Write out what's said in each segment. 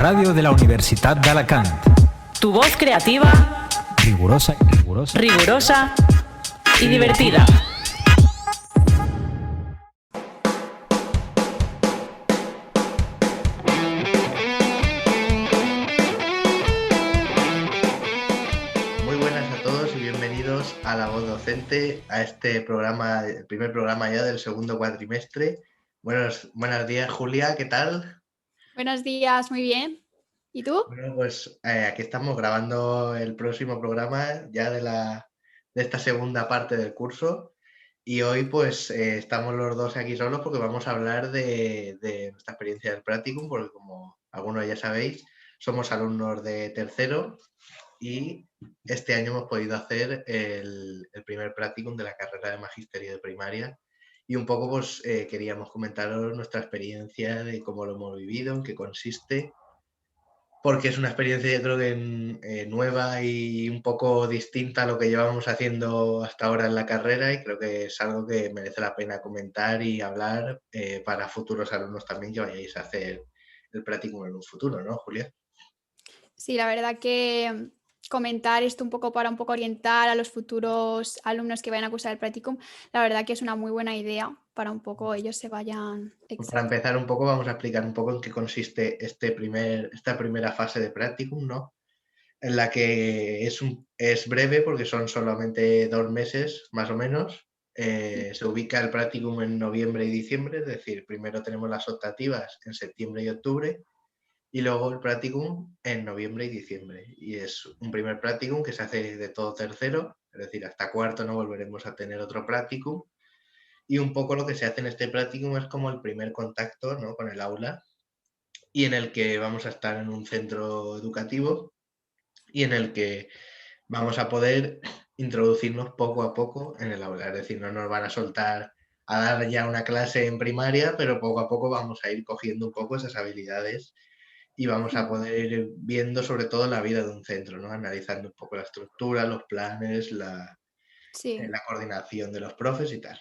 ràdio de la Universitat d'Alacant. Tu voz creativa, Rigurosa rigurosa y divertida. Muy buenas a todos y bienvenidos a La Voz Docente, a este programa, el primer programa ya del segundo cuatrimestre. Buenos días, Julia, ¿qué tal? Buenos días, muy bien. ¿Y tú? Bueno, pues aquí estamos grabando el próximo programa ya de esta segunda parte del curso y hoy pues estamos los dos aquí solos porque vamos a hablar de nuestra experiencia del practicum, porque como algunos ya sabéis, somos alumnos de tercero y este año hemos podido hacer el primer practicum de la carrera de Magisterio de Primaria y un poco pues queríamos comentaros nuestra experiencia de cómo lo hemos vivido, en qué consiste, porque es una experiencia yo creo que nueva y un poco distinta a lo que llevamos haciendo hasta ahora en la carrera y creo que es algo que merece la pena comentar y hablar para futuros alumnos también que vayáis a hacer el practicum en un futuro, ¿no, Julia? Sí, la verdad que comentar esto un poco para un poco orientar a los futuros alumnos que vayan a cursar el practicum, la verdad que es una muy buena idea para un poco ellos se vayan. Para empezar un poco, vamos a explicar un poco en qué consiste esta primera fase de practicum, ¿no? En la que es breve porque son solamente 2 meses, más o menos. Se ubica el practicum en noviembre y diciembre, es decir, primero tenemos las optativas en septiembre y octubre y luego el practicum en noviembre y diciembre. Y es un primer practicum que se hace de todo tercero, es decir, hasta cuarto no volveremos a tener otro practicum. Y un poco lo que se hace en este practicum es como el primer contacto, ¿no?, con el aula y en el que vamos a estar en un centro educativo y en el que vamos a poder introducirnos poco a poco en el aula. Es decir, no nos van a soltar a dar ya una clase en primaria, pero poco a poco vamos a ir cogiendo un poco esas habilidades y vamos a poder ir viendo sobre todo la vida de un centro, ¿no? Analizando un poco la estructura, los planes, Sí. la coordinación de los profes y tal.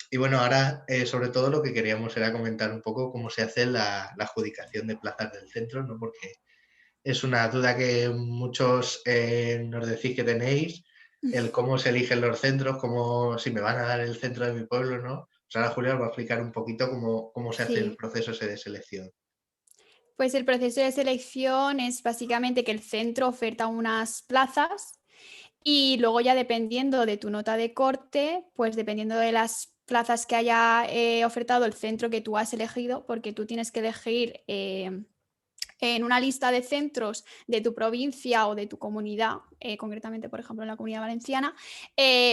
Y bueno, ahora sobre todo lo que queríamos era comentar un poco cómo se hace la adjudicación de plazas del centro, ¿no? Porque es una duda que muchos nos decís que tenéis, el cómo se eligen los centros, cómo, si me van a dar el centro de mi pueblo, ¿no? Pues ahora Julia os va a explicar un poquito cómo se hace el Sí. proceso ese de selección. Pues el proceso de selección es básicamente que el centro oferta unas plazas y luego ya dependiendo de tu nota de corte, pues dependiendo de las plazas que haya ofertado el centro que tú has elegido, porque tú tienes que elegir en una lista de centros de tu provincia o de tu comunidad, concretamente, por ejemplo, en la Comunidad Valenciana,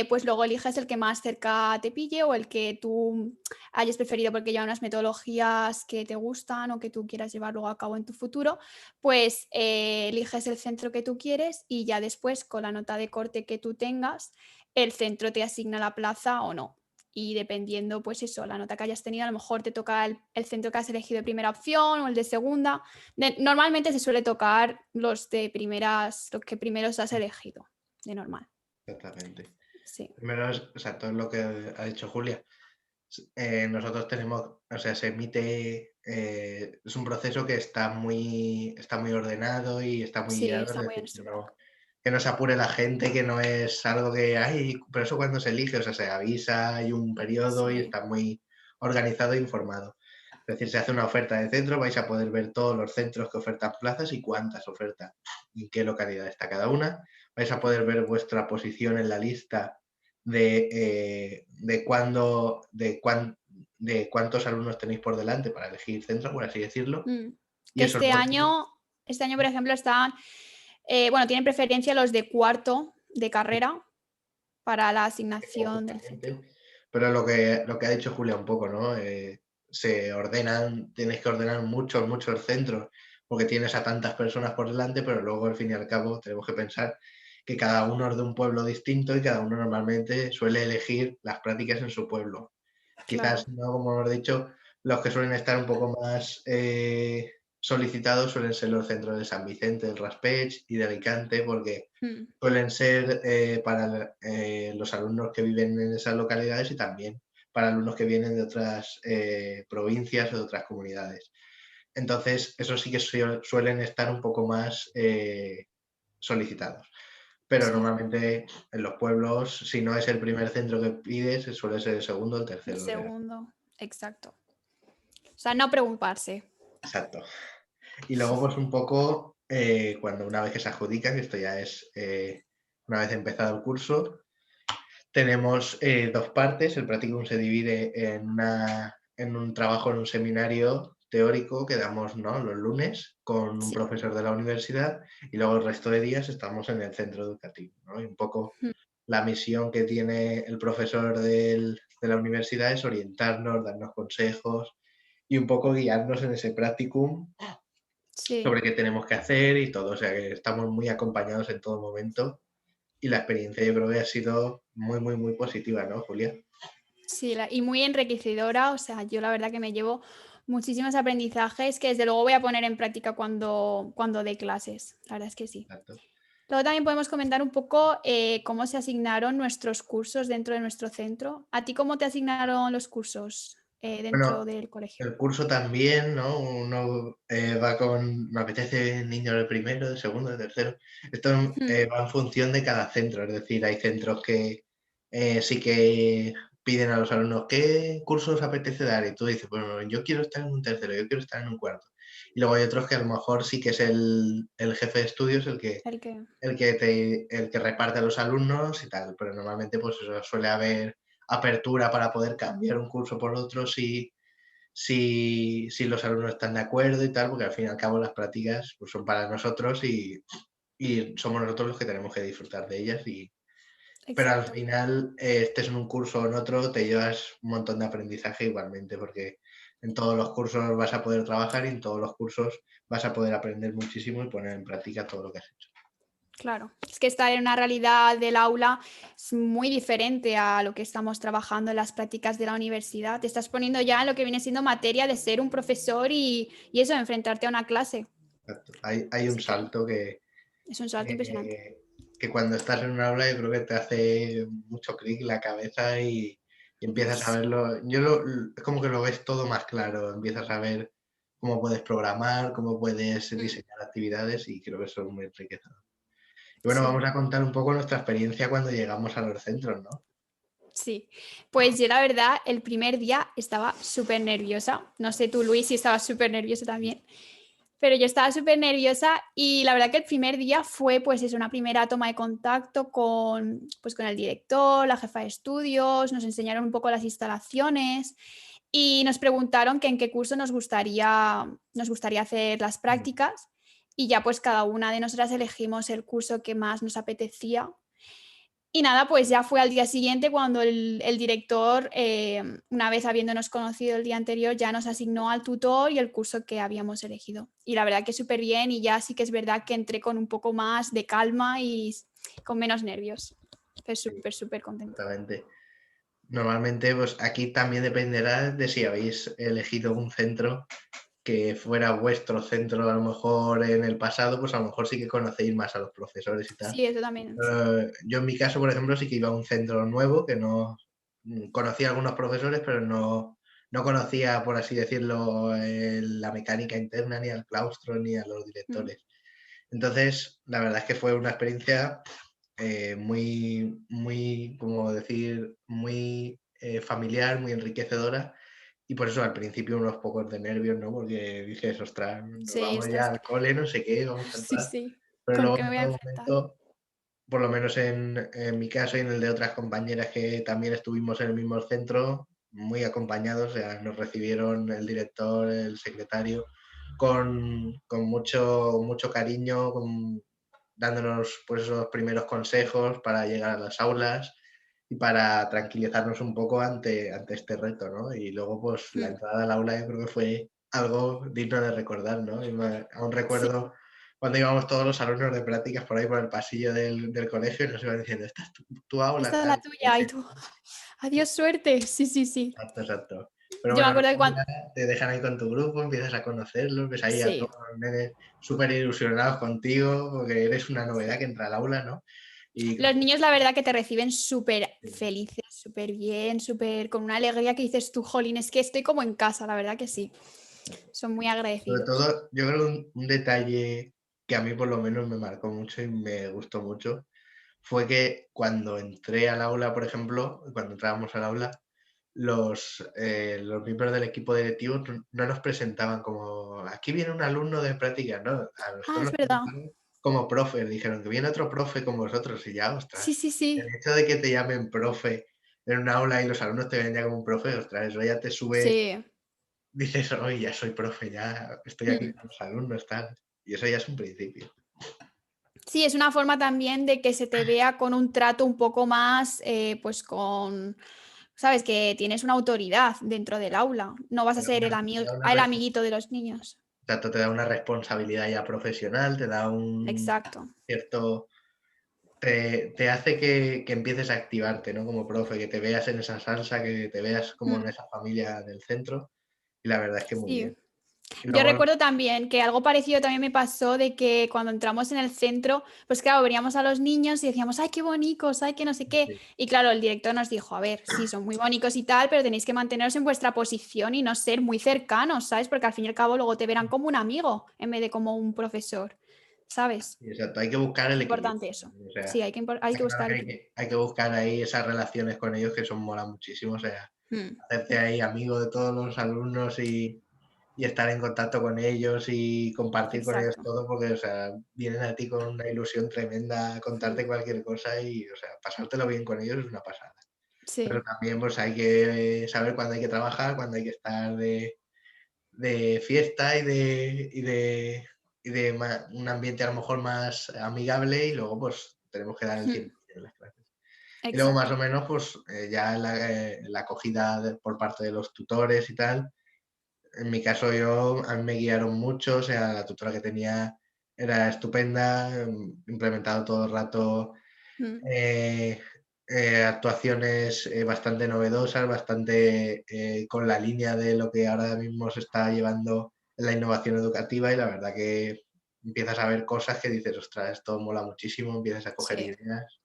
pues luego eliges el que más cerca te pille o el que tú hayas preferido porque lleva unas metodologías que te gustan o que tú quieras llevar luego a cabo en tu futuro, pues eliges el centro que tú quieres y ya después, con la nota de corte que tú tengas, el centro te asigna la plaza o no. Y dependiendo, pues eso, la nota que hayas tenido, a lo mejor te toca el centro que has elegido de primera opción o el de segunda. Normalmente se suele tocar los que primeros has elegido, de normal. Exactamente. Sí. Primero es, o sea, todo lo que ha dicho Julia. Nosotros tenemos, o sea, se emite, es un proceso que está muy ordenado y está muy Sí, guiado, es está muy bien decir, estructurado. que no se apure la gente, que no es algo que, ay, pero eso cuando se elige, o sea, se avisa, hay un periodo y Sí. está muy organizado e informado. Es decir, se hace una oferta de centro, vais a poder ver todos los centros que ofertan plazas y cuántas ofertan, y en qué localidad está cada una. Vais a poder ver vuestra posición en la lista de cuántos alumnos tenéis por delante para elegir centro, por así decirlo. Y Que eso luego, este año, por ejemplo, están, bueno, tienen preferencia los de cuarto de carrera para la asignación del centro. justamente, pero lo que ha dicho Julia un poco, ¿no? Tienes que ordenar muchos centros, porque tienes a tantas personas por delante, pero luego al fin y al cabo tenemos que pensar que cada uno es de un pueblo distinto y cada uno normalmente suele elegir las prácticas en su pueblo. Claro. Quizás, ¿no?, como hemos dicho, los que suelen estar un poco más solicitados suelen ser los centros de San Vicente, del Raspeig y de Alicante, porque Mm, suelen ser para los alumnos que viven en esas localidades y también para alumnos que vienen de otras provincias o de otras comunidades. Entonces, eso sí que suelen estar un poco más solicitados. Pero Sí, normalmente en los pueblos, si no es el primer centro que pides, suele ser el segundo o el el tercero. segundo, exacto. O sea, no preocuparse. Exacto. Y luego, pues un poco, cuando una vez que se adjudica, que esto ya es una vez empezado el curso, tenemos dos partes. El practicum se divide en un trabajo en un seminario teórico que damos, ¿no?, los lunes con un Sí. profesor de la universidad, y luego el resto de días estamos en el centro educativo, ¿no? Y un poco Mm. la misión que tiene el profesor de la universidad es orientarnos, darnos consejos y un poco guiarnos en ese practicum Sí. sobre qué tenemos que hacer y todo. O sea que estamos muy acompañados en todo momento y la experiencia yo creo que ha sido muy, muy, muy positiva, ¿no, Julia? Sí, y muy enriquecedora. O sea, yo la verdad que me llevo muchísimos aprendizajes que desde luego voy a poner en práctica cuando dé clases. La verdad es que sí. Exacto. Luego también podemos comentar un poco cómo se asignaron nuestros cursos dentro de nuestro centro. ¿A ti cómo te asignaron los cursos dentro Bueno, del colegio? el curso también, ¿no? Uno va con, me apetece niño de primero, de segundo, de tercero. Esto Mm. va en función de cada centro, es decir, hay centros que sí que piden a los alumnos qué cursos apetece dar y tú dices, bueno, yo quiero estar en un tercero, yo quiero estar en un cuarto. Y luego hay otros que a lo mejor sí que es el jefe de estudios El que... el que reparte a los alumnos y tal, pero normalmente pues eso, suele haber apertura para poder cambiar un curso por otro si los alumnos están de acuerdo y tal, porque al fin y al cabo las prácticas pues, son para nosotros y somos nosotros los que tenemos que disfrutar de ellas. Pero al Exacto. final, estés en un curso o en otro, te llevas un montón de aprendizaje igualmente, porque en todos los cursos vas a poder trabajar y en todos los cursos vas a poder aprender muchísimo y poner en práctica todo lo que has hecho. Claro, es que estar en una realidad del aula es muy diferente a lo que estamos trabajando en las prácticas de la universidad. Te estás poniendo ya en lo que viene siendo materia de ser un profesor y eso, enfrentarte a una clase. Exacto. Hay un Así que salto es un salto impresionante. que cuando estás en un aula yo creo que te hace mucho clic la cabeza y empiezas a Sí, verlo. Es como que lo ves todo más claro, empiezas a ver cómo puedes programar, cómo puedes mm, diseñar actividades y creo que eso es muy enriquecedor. Y bueno, sí, vamos a contar un poco nuestra experiencia cuando llegamos a los centros, ¿no? sí. Pues yo la verdad el primer día estaba súper nerviosa. No sé tú, Luis, si estabas súper nervioso también. Pero yo estaba súper nerviosa y la verdad que el primer día fue pues es una primera toma de contacto con el director, la jefa de estudios, nos enseñaron un poco las instalaciones y nos preguntaron que en qué curso nos gustaría hacer las Mm. prácticas y ya pues cada una de nosotras elegimos el curso que más nos apetecía. Y nada, pues ya fue al día siguiente cuando el director, una vez habiéndonos conocido el día anterior, ya nos asignó al tutor y el curso que habíamos elegido. Y la verdad que súper bien y ya sí que es verdad que entré con un poco más de calma y con menos nervios. Estoy Sí, súper, súper contenta. exactamente. Normalmente, pues aquí también dependerá de si habéis elegido un centro que fuera vuestro centro a lo mejor en el pasado, pues a lo mejor sí que conocéis más a los profesores y tal. Sí, eso también, sí. Yo en mi caso, por ejemplo, sí que iba a un centro nuevo que no conocía a algunos profesores, pero no conocía, por así decirlo, la mecánica interna, ni al claustro, ni a los Mm, directores. Entonces, la verdad es que fue una experiencia muy, muy, como decir, muy familiar, muy enriquecedora. Y por eso al principio unos pocos de nervios, ¿no? Porque dices, ostras, nos sí, vamos ya al cole, no sé qué, vamos a sí, entrar. sí. Pero ¿Con luego qué me en voy a todo enfrentar? momento, por lo menos en mi caso y en el de otras compañeras que también estuvimos en el mismo centro, muy acompañados, o sea, nos recibieron el director, el secretario, con mucho, mucho cariño, dándonos pues esos primeros consejos para llegar a las aulas y para tranquilizarnos un poco ante este reto, ¿no? Y luego pues la Mm, entrada al aula yo creo que fue algo digno de recordar, ¿no? Aún sí, recuerdo cuando íbamos todos los alumnos de prácticas por ahí por el pasillo del colegio y nos iban diciendo, esta es tu aula, esta es la tal. tuya y tú. Adiós, suerte. Sí, sí, sí. Exacto, exacto. Pero Yo me bueno, acuerdo que luego cuando... ya te dejan ahí con tu grupo, empiezas a conocerlos, ves ahí a Sí, todos los nenes súper ilusionados contigo, porque eres una novedad sí. que entra al aula, ¿no? Y Los niños, la verdad, que te reciben súper felices, súper bien, súper con una alegría que dices tú, jolín, es que estoy como en casa, la verdad que sí. son muy Sobre agradecidos. todo, yo creo que un detalle que a mí por lo menos me marcó mucho y me gustó mucho fue que cuando entré al aula, por ejemplo, cuando entrábamos al aula, los miembros del equipo directivo no nos presentaban como aquí viene un alumno de prácticas, ¿no? A Ah, nosotros es nos verdad. presentaron como profes, dijeron que viene otro profe con vosotros y ya, Sí, ostras, sí, el sí. hecho de que te llamen profe en un aula y los alumnos te ven ya como un profe, ostras, eso ya te sube, Sí. dices, hoy ya soy profe, ya estoy aquí Mm. con los alumnos, tal. Y eso ya es un principio. Sí, es una forma también de que se te vea con un trato un poco más, pues con, sabes, que tienes una autoridad dentro del aula. No vas Te a da ser una, te da una el respo- amiguito de los niños. Tanto te da una responsabilidad ya profesional, te da un Exacto. cierto, te hace que empieces a activarte, ¿no? Como profe, que te veas en esa salsa, que te veas como en Mm. esa familia del centro. Y la verdad es que muy Sí. bien. Y Yo luego, recuerdo también que algo parecido también me pasó de que cuando entramos en el centro, pues claro, veníamos a los niños y decíamos, ay, qué bonitos, ay, que no sé qué. sí, Y claro, el director nos dijo, a ver, sí, son muy bonitos y tal, pero tenéis que manteneros en vuestra posición y no ser muy cercanos, ¿sabes? Porque al fin y al cabo luego te verán como un amigo en vez de como un profesor, ¿sabes? sí, exacto, hay que buscar Es el importante equilibrio. eso. O sea, Sí, hay está que claro buscar que el hay equilibrio. que, hay que buscar ahí esas relaciones con ellos que son mola muchísimo. O sea, Mm, hacerte ahí amigo de todos los alumnos y estar en contacto con ellos y compartir con ellos exacto. todo, porque, o sea, vienen a ti con una ilusión tremenda a Mm, contarte cualquier cosa y, o sea, pasártelo bien con ellos es una pasada. Pero sí. también, pues, hay que saber cuándo hay que trabajar, cuándo hay que estar de fiesta y de un ambiente a lo mejor más amigable y luego, pues, tenemos que dar el Mm, tiempo en las clases. Y luego, más o exacto. menos, pues, ya la acogida por parte de los tutores y tal, en mi caso a mí me guiaron mucho, o sea, la tutora que tenía era estupenda, implementado todo el rato Mm. eh, actuaciones bastante novedosas, bastante con la línea de lo que ahora mismo se está llevando en la innovación educativa y la verdad que empiezas a ver cosas que dices, ostras, esto mola muchísimo, empiezas a coger Sí. ideas.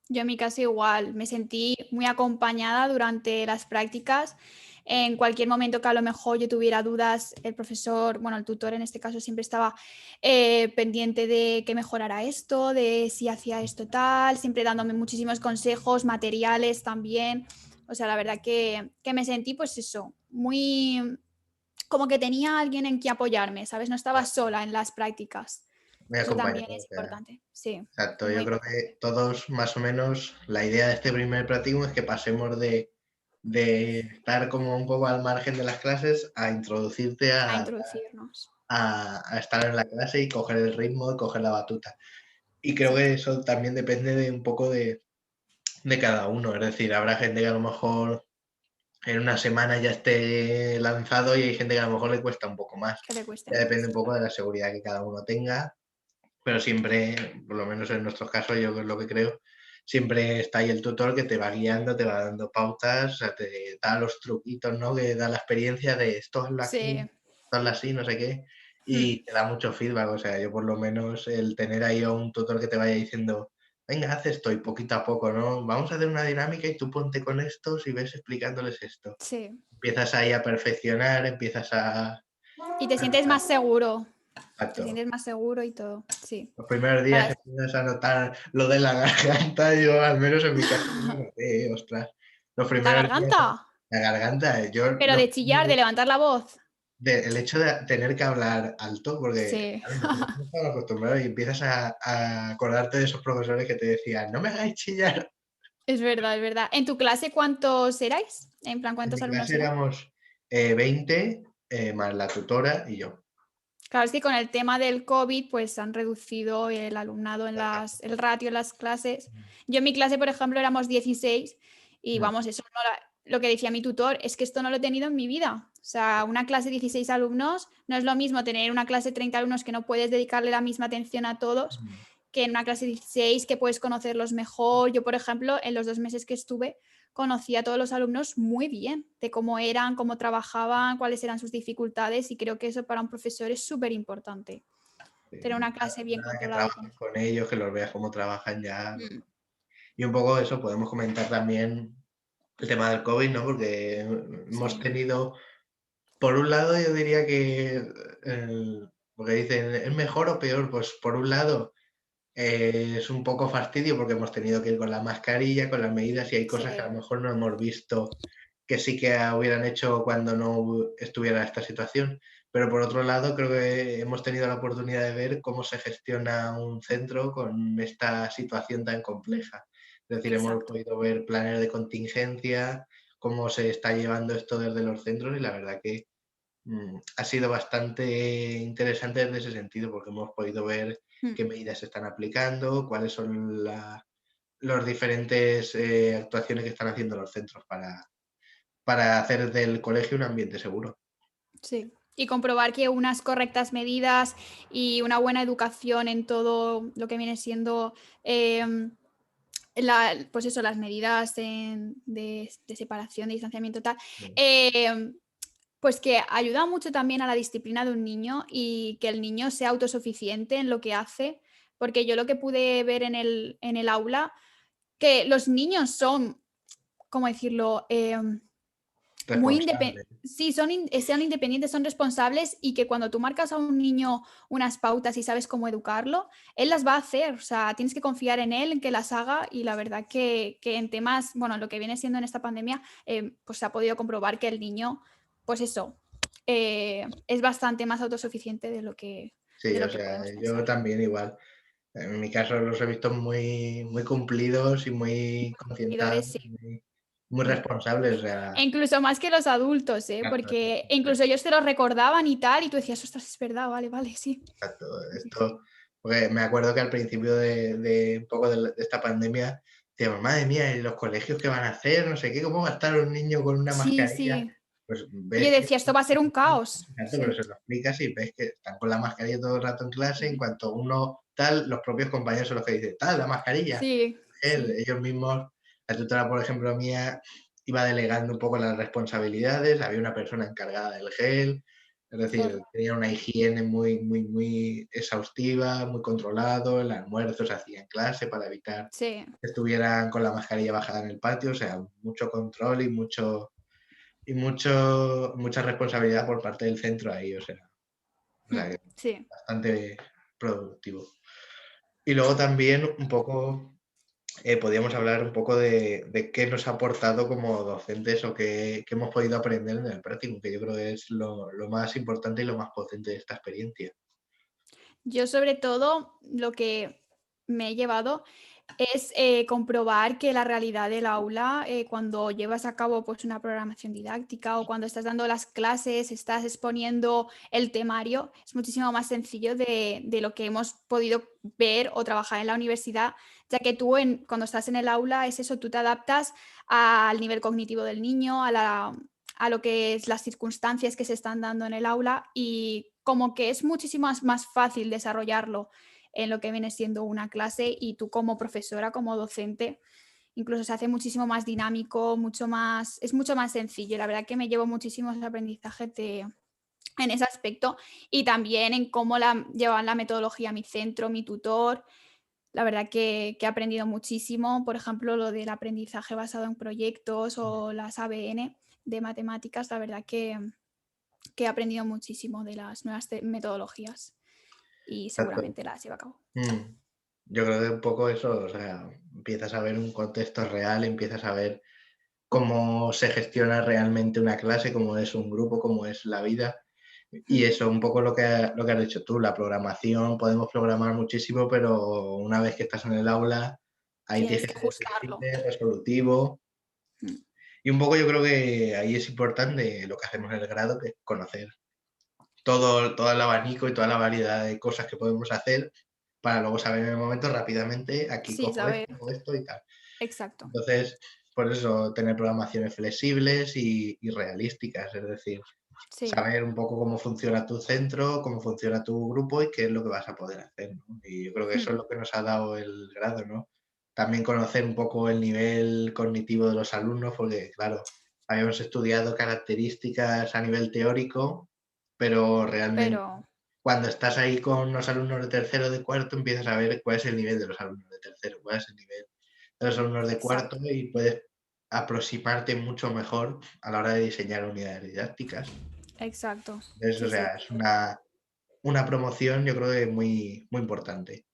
Yo en mi caso igual, me sentí muy acompañada durante las prácticas. En cualquier momento que a lo mejor yo tuviera dudas, el profesor, bueno, el tutor en este caso siempre estaba pendiente de que mejorara esto, de si hacía esto tal, siempre dándome muchísimos consejos, materiales también. O sea, la verdad que me sentí pues eso, muy como que tenía alguien en que apoyarme, ¿sabes? No estaba sola en las prácticas. Me Eso también acompañado, es o sea, importante, sí, exacto, muy yo creo importante. que todos más o menos la idea de este primer práctico es que pasemos de estar como un poco al margen de las clases a introducirte A a, introducirnos. a estar en la clase y coger el ritmo y coger la batuta. Y creo Sí. que eso también depende de un poco de cada uno. Es decir, habrá gente que a lo mejor en una semana ya esté lanzado y hay gente que a lo mejor le cuesta un poco más. Que le cueste Ya depende más, un poco claro. de la seguridad que cada uno tenga, pero siempre, por lo menos en nuestros casos, yo es lo que creo, siempre está ahí el tutor que te va guiando, te va dando pautas, o sea, te da los truquitos, ¿no? Que da la experiencia de esto hazlo aquí, Sí. esto hazlo así, no sé qué, Mm. y te da mucho feedback, o sea, yo por lo menos el tener ahí a un tutor que te vaya diciendo, venga, haz esto y poquito a poco, ¿no? Vamos a hacer una dinámica y tú ponte con estos y ves explicándoles esto. Sí. Empiezas ahí a perfeccionar, empiezas Y te sientes más seguro. Te a sientes más seguro y todo. Sí. los primeros La días verdad empiezas a notar lo de la garganta, yo al menos en mi caso no lo noté, ostras. Los ¿La primeros días, garganta? la garganta, yo Pero de chillar, de levantar la voz. el hecho de tener que hablar alto, porque Sí. claro, nosotros no estamos acostumbrados y empiezas a acordarte de esos profesores que te decían, no me hagáis chillar. Es verdad, es verdad. ¿En tu clase cuántos erais? En plan, En ¿cuántos mi alumnos clase eran? éramos 20, más la tutora y yo. Claro, es que con el tema del COVID, pues han reducido el alumnado en el ratio en las clases. Yo en mi clase, por ejemplo, éramos 16 y Mm, vamos, eso no lo que decía mi tutor es que esto no lo he tenido en mi vida. O sea, una clase de 16 alumnos no es lo mismo tener una clase de 30 alumnos que no puedes dedicarle la misma atención a todos mm. que en una clase de 16 que puedes conocerlos mejor. Yo, por ejemplo, en los 2 meses que estuve, conocí a todos los alumnos muy bien, de cómo eran, cómo trabajaban, cuáles eran sus dificultades y creo que eso para un profesor es súper importante, Sí, tener una clase bien nada que controlada y trabajes con... con ellos, que los veas cómo trabajan ya. Mm, Y un poco eso, podemos comentar también el tema del COVID, ¿no? Porque hemos sí, tenido Por un lado, yo diría que, porque dicen, ¿es mejor o peor? Pues por un lado, es un poco fastidio porque hemos tenido que ir con la mascarilla, con las medidas, y hay cosas que a lo Sí, mejor no hemos visto que sí que hubieran hecho cuando no estuviera esta situación. Pero por otro lado, creo que hemos tenido la oportunidad de ver cómo se gestiona un centro con esta situación tan compleja. Es decir, hemos exacto. podido ver planes de contingencia, cómo se está llevando esto desde los centros, y la verdad que ha sido bastante interesante en ese sentido, porque hemos podido ver Mm. qué medidas se están aplicando, cuáles son los diferentes actuaciones que están haciendo los centros para hacer del colegio un ambiente seguro. Sí. Y comprobar que unas correctas medidas y una buena educación en todo lo que viene siendo em, pues eso, las medidas de separación, de distanciamiento, tal, Mm. em, pues que ayuda mucho también a la disciplina de un niño y que el niño sea autosuficiente en lo que hace, porque yo lo que pude ver en el aula, que los niños son, ¿cómo decirlo? Muy Responsable. sí, sean independientes, son responsables y que cuando tú marcas a un niño unas pautas y sabes cómo educarlo, él las va a hacer. O sea, tienes que confiar en él, en que las haga y la verdad que en temas, bueno, lo que viene siendo en esta pandemia, pues se ha podido comprobar que el niño, pues eso, es bastante más autosuficiente Sí, de o lo que sea, podemos yo pensar. también igual. En mi caso los he visto muy, muy cumplidos y muy Seguidores, concientados, sí. muy Mm. responsables. O sea, E incluso más que los adultos, ¿eh? exacto, Porque incluso ellos te lo recordaban y tal, y tú decías, ostras, es verdad, vale, vale, sí. exacto. Sí, sí, sí. Esto, porque me acuerdo que al principio de un poco de esta pandemia, decíamos, madre mía, ¿y los colegios qué van a hacer? No sé qué, ¿cómo va a estar un niño con una Sí, mascarilla? sí. Pues Y yo ves que, decía, esto va a ser un caos. exacto, pero Sí, se lo explicas y ves que están con la mascarilla todo el rato en clase. En sí, cuanto uno tal, los propios compañeros son los que dicen, tal, la mascarilla. sí, sí. Ellos mismos, la tutora, por ejemplo, mía, iba delegando un poco las responsabilidades, había una persona encargada del gel, es decir, Ole. tenía una higiene muy, muy, muy exhaustiva, muy controlado, el almuerzo se hacía en clase para evitar Sí. que estuvieran con la mascarilla bajada en el patio, o sea, mucho control y mucha responsabilidad por parte del centro ahí, o sea Mm, que sí. bastante productivo. Y luego también un poco podríamos hablar un poco de qué nos ha aportado como docentes o qué hemos podido aprender en el práctico, que yo creo que es lo más importante y lo más potente de esta experiencia. Yo sobre todo lo que me he llevado es comprobar que la realidad del aula, cuando llevas a cabo pues, una programación didáctica o cuando estás dando las clases, estás exponiendo el temario, es muchísimo más sencillo de lo que hemos podido ver o trabajar en la universidad, ya que tú cuando estás en el aula es eso, tú te adaptas al nivel cognitivo del niño, a lo que es las circunstancias que se están dando en el aula y como que es muchísimo más fácil desarrollarlo en lo que viene siendo una clase y tú como profesora, como docente, incluso se hace muchísimo más dinámico, es mucho más sencillo. La verdad que me llevo muchísimos aprendizajes en ese aspecto y también en cómo llevan la metodología mi centro, mi tutor. La verdad que he aprendido muchísimo, por ejemplo, lo del aprendizaje basado en proyectos o las ABN de matemáticas, la verdad que he aprendido muchísimo de las nuevas metodologías y Exacto. seguramente las llevo a cabo. Mm. Yo creo que un poco eso, o sea, empiezas a ver un contexto real, empiezas a ver cómo se gestiona realmente una clase, cómo es un grupo, cómo es la vida. Y Mm. eso, un poco lo que has dicho tú, la programación, podemos programar muchísimo, pero una vez que estás en el aula, ahí Tienes tienes que que ser ajustarlo. flexible, resolutivo. Mm. Y un poco yo creo que ahí es importante lo que hacemos en el grado, que es conocer todo el abanico y toda la variedad de cosas que podemos hacer para luego saber en el momento rápidamente, aquí Sí, cojo saber. esto y tal. Exacto. Entonces, por eso, tener programaciones flexibles y realísticas, es decir, Sí. saber un poco cómo funciona tu centro, cómo funciona tu grupo y qué es lo que vas a poder hacer, ¿no? Y yo creo que eso Mm. es lo que nos ha dado el grado, ¿no? También conocer un poco el nivel cognitivo de los alumnos, porque, claro, habíamos estudiado características a nivel teórico, pero realmente Pero cuando estás ahí con los alumnos de tercero, de cuarto, empiezas a ver cuál es el nivel de los alumnos de tercero, cuál es el nivel de los alumnos de cuarto exacto. y puedes aproximarte mucho mejor a la hora de diseñar unidades didácticas. Exacto. Entonces, o Sí, sí. sea, es una promoción, yo creo que muy, muy importante.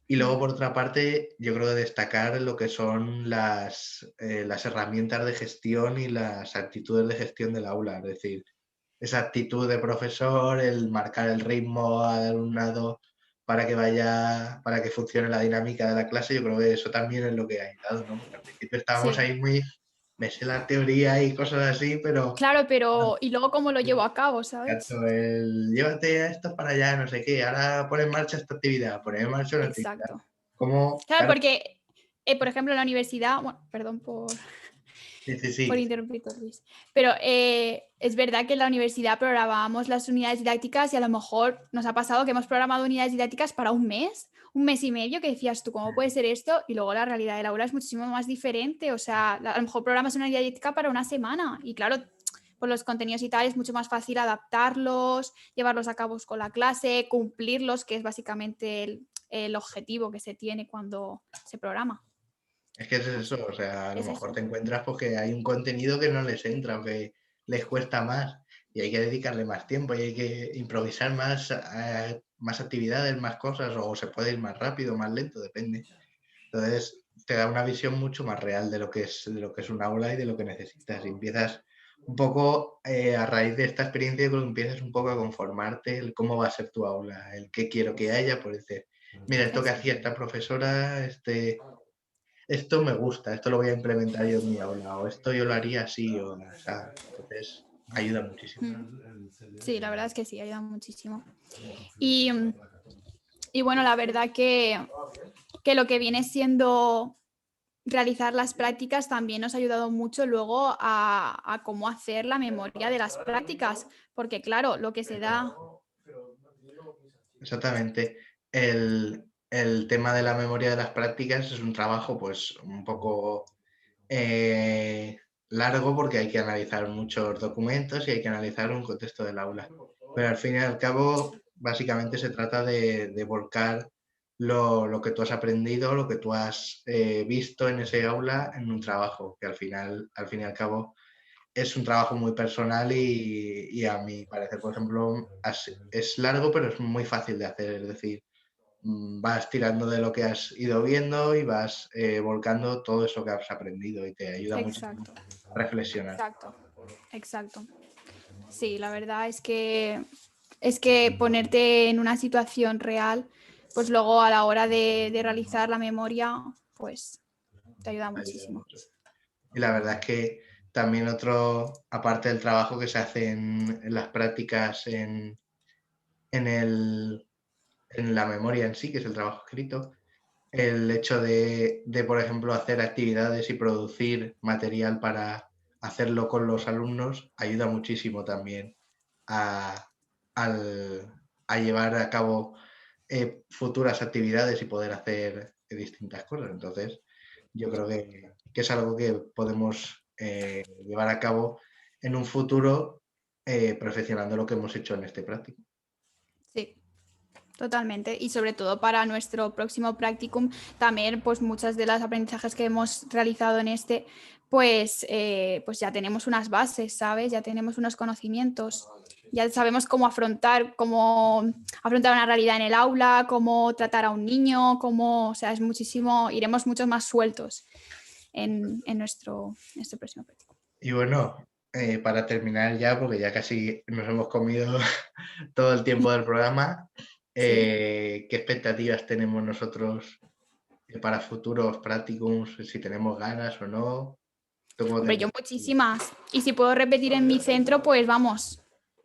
Y luego, por otra parte, yo creo que destacar lo que son las herramientas de gestión y las actitudes de gestión del aula. Es decir, esa actitud de profesor, el marcar el ritmo al alumnado para que funcione la dinámica de la clase, yo creo que eso también es lo que ha ayudado, ¿no? Porque al principio estábamos Sí. ahí me sé la teoría y cosas así, pero Claro, pero ¿y luego cómo lo llevo a cabo, sabes? tanto llévate a esto para allá, no sé qué, ahora pon en marcha esta actividad, poner en marcha una actividad. Exacto. Como, Claro, claro, porque, por ejemplo, en la universidad, bueno, perdón sí, sí, por sí, interrumpir, Luis, pero es verdad que en la universidad programábamos las unidades didácticas y a lo mejor nos ha pasado que hemos programado unidades didácticas para un mes y medio, que decías tú, ¿cómo puede ser esto? Y luego la realidad del aula es muchísimo más diferente, o sea, a lo mejor programas una unidad didáctica para una semana y claro, por los contenidos y tal es mucho más fácil adaptarlos, llevarlos a cabo con la clase, cumplirlos, que es básicamente el objetivo que se tiene cuando se programa. es que es Así eso, o que sea, a lo es mejor eso. te encuentras porque hay un contenido que no les entra o que les cuesta más y hay que dedicarle más tiempo y hay que improvisar más actividades, más cosas, o se puede ir más rápido, más lento, depende. Entonces, te da una visión mucho más real de lo que es un aula y de lo que necesitas. Y empiezas un poco, a raíz de esta experiencia, creo que empiezas un poco a conformarte el cómo va a ser tu aula, el qué quiero que haya, por decir, mira, esto que hacía Exacto. esta profesora, esto me gusta, esto lo voy a implementar yo en mi aula, o esto yo lo haría así, o sea, entonces ayuda muchísimo. Sí, la verdad es que sí, ayuda muchísimo. Y, y bueno, la verdad que lo que viene siendo realizar las prácticas también nos ha ayudado mucho luego a cómo hacer la memoria de las prácticas, porque claro, lo que se da, Exactamente. El tema de la memoria de las prácticas es un trabajo pues un poco eh, largo porque hay que analizar muchos documentos y hay que analizar un contexto del aula. Pero al fin y al cabo, básicamente se trata de volcar lo que tú has aprendido, lo que tú has visto en ese aula en un trabajo, que al fin y al cabo, es un trabajo muy personal y a mi parecer, por ejemplo, es largo, pero es muy fácil de hacer. Es decir, vas tirando de lo que has ido viendo y vas volcando todo eso que has aprendido y te ayuda muchísimo exacto, a reflexionar. exacto, exacto. Sí, la verdad es que ponerte en una situación real, pues luego a la hora de realizar la memoria, pues te ayuda Ayuda muchísimo. mucho. Y la verdad es que también aparte del trabajo que se hace en las prácticas en, el, en la memoria en sí, que es el trabajo escrito, el hecho por ejemplo, hacer actividades y producir material para hacerlo con los alumnos ayuda muchísimo también a, a llevar a cabo futuras actividades y poder hacer distintas cosas. Entonces, yo creo que es algo que podemos llevar a cabo en un futuro perfeccionando lo que hemos hecho en este práctico. Sí, totalmente. Y sobre todo para nuestro próximo practicum, también pues muchas de los aprendizajes que hemos realizado en este, pues ya tenemos unas bases, ¿sabes? Ya tenemos unos conocimientos. Ya sabemos cómo afrontar una realidad en el aula, cómo tratar a un niño, o sea, iremos mucho más sueltos en nuestro próximo practicum. Y bueno, para terminar ya, porque ya casi nos hemos comido todo el tiempo del programa, Sí. ¿qué expectativas tenemos nosotros para futuros practicums? Si tenemos ganas o no. ¿Tú cómo te Hombre, yo ves? muchísimas. Y si puedo repetir en mi centro, pues vamos,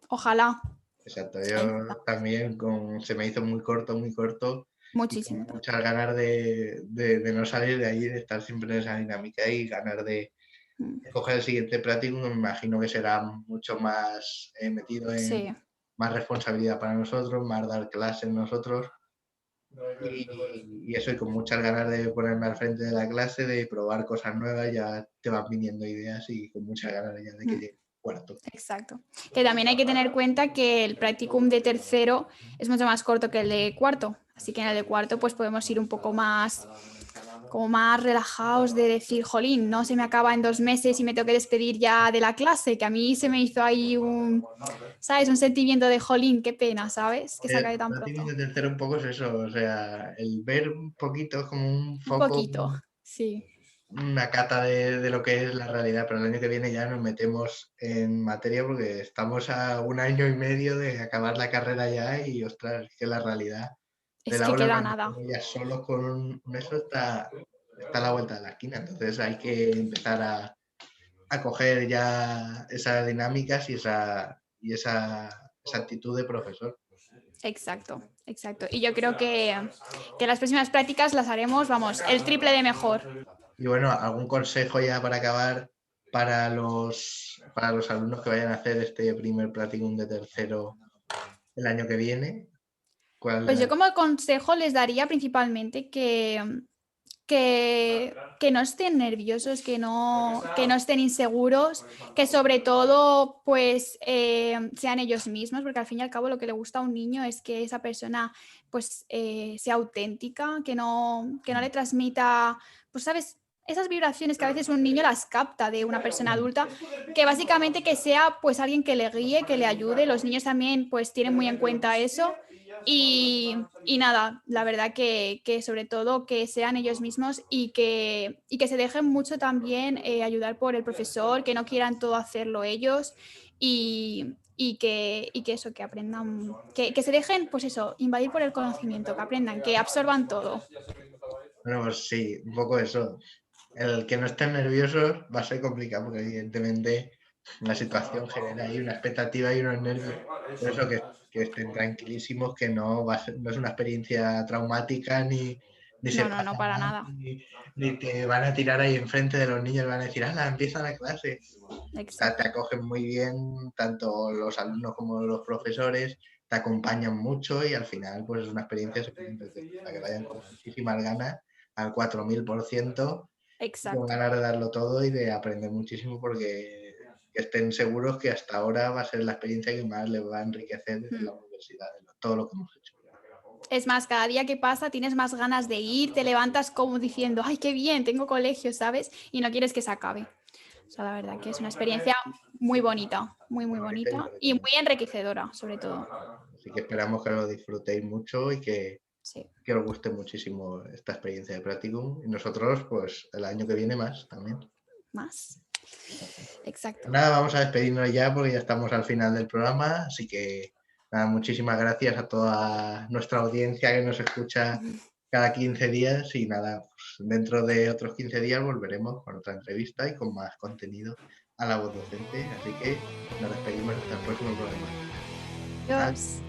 ojalá. Exacto, yo Encantado. también se me hizo muy corto y con Muchísimo también. muchas ganas de no salir de allí, de estar siempre en esa dinámica y ganas de Mm. coger el siguiente práctico. Me imagino que será mucho más metido en Sí, más responsabilidad para nosotros, más dar clases nosotros y eso, y con muchas ganas de ponerme al frente de la clase, de probar cosas nuevas, ya te van viniendo ideas y con muchas ganas ya de que mm, llegue el cuarto. exacto. Que también hay que tener en cuenta que el practicum de tercero es mucho más corto que el de cuarto. Así que en el de cuarto pues podemos ir un poco como más relajados de decir, jolín, no se me acaba en 2 meses y me tengo que despedir ya de la clase, que a mí se me hizo ahí ¿sabes? Un sentimiento de jolín, qué pena, ¿sabes? Que se acabe tan Prácticamente pronto. de tercero un poco es eso, o sea, el ver un poquito es como un Un foco, poquito, sí. una cata de lo que es la realidad, pero el año que viene ya nos metemos en materia porque estamos a 1 año y medio de acabar la carrera ya y, ostras, es que la realidad del Es que aula queda cuando nada. estamos ya solos con eso está a la vuelta de la esquina, entonces hay que empezar a coger ya esas dinámicas esa actitud de profesor. Exacto, exacto. Y yo creo que las próximas prácticas las haremos, vamos, el triple de mejor. Y bueno, algún consejo ya para acabar para los alumnos que vayan a hacer este primer practicum de tercero el año que viene. Pues yo ¿Cuál? como consejo les daría principalmente que no estén nerviosos, que no estén inseguros, que sobre todo pues sean ellos mismos, porque al fin y al cabo lo que le gusta a un niño es que esa persona pues sea auténtica, que no le transmita, pues sabes, esas vibraciones que a veces un niño las capta de una persona adulta, que básicamente que sea pues alguien que le guíe, que le ayude. Los niños también pues tienen muy en cuenta eso. Y nada, la verdad que sobre todo que sean ellos mismos y que se dejen mucho también ayudar por el profesor, que no quieran todo hacerlo ellos y que eso, que aprendan, que se dejen, pues eso, invadir por el conocimiento, que aprendan, que absorban todo. Bueno, pues sí, un poco eso. El que no estén nerviosos va a ser complicado porque evidentemente la situación genera ahí una expectativa y unos nervios. Por eso que estén tranquilísimos, que no es una experiencia traumática ni se No, no, pasa no, para mal, nada. ni te van a tirar ahí enfrente de los niños y van a decir, ¡hala, empieza la clase! O sea, te Exacto. acogen muy bien, tanto los alumnos como los profesores, te acompañan mucho y al final pues es una experiencia súper entretenida, que vayan con muchísimas ganas al 4000% y con Exacto. ganas de darlo todo y de aprender muchísimo porque que estén seguros que hasta ahora va a ser la experiencia que más les va a enriquecer en la universidad, en todo lo que hemos hecho. Es más, cada día que pasa tienes más ganas de ir, te levantas como diciendo, ay, qué bien, tengo colegio, ¿sabes? Y no quieres que se acabe. O sea, la verdad que es una experiencia muy bonita, muy, muy Bueno, bonita y bonita y muy entretenida. enriquecedora, sobre todo. Así que esperamos que lo disfrutéis mucho y Sí, que os guste muchísimo esta experiencia de Practicum. Y nosotros, pues el año que viene más también. más. Exacto. Nada, vamos a despedirnos ya porque ya estamos al final del programa. Así que nada, muchísimas gracias a toda nuestra audiencia que nos escucha cada 15 días. Y nada, pues, dentro de otros 15 días volveremos con otra entrevista y con más contenido a la voz docente. Así que nos despedimos hasta el próximo programa. Adiós.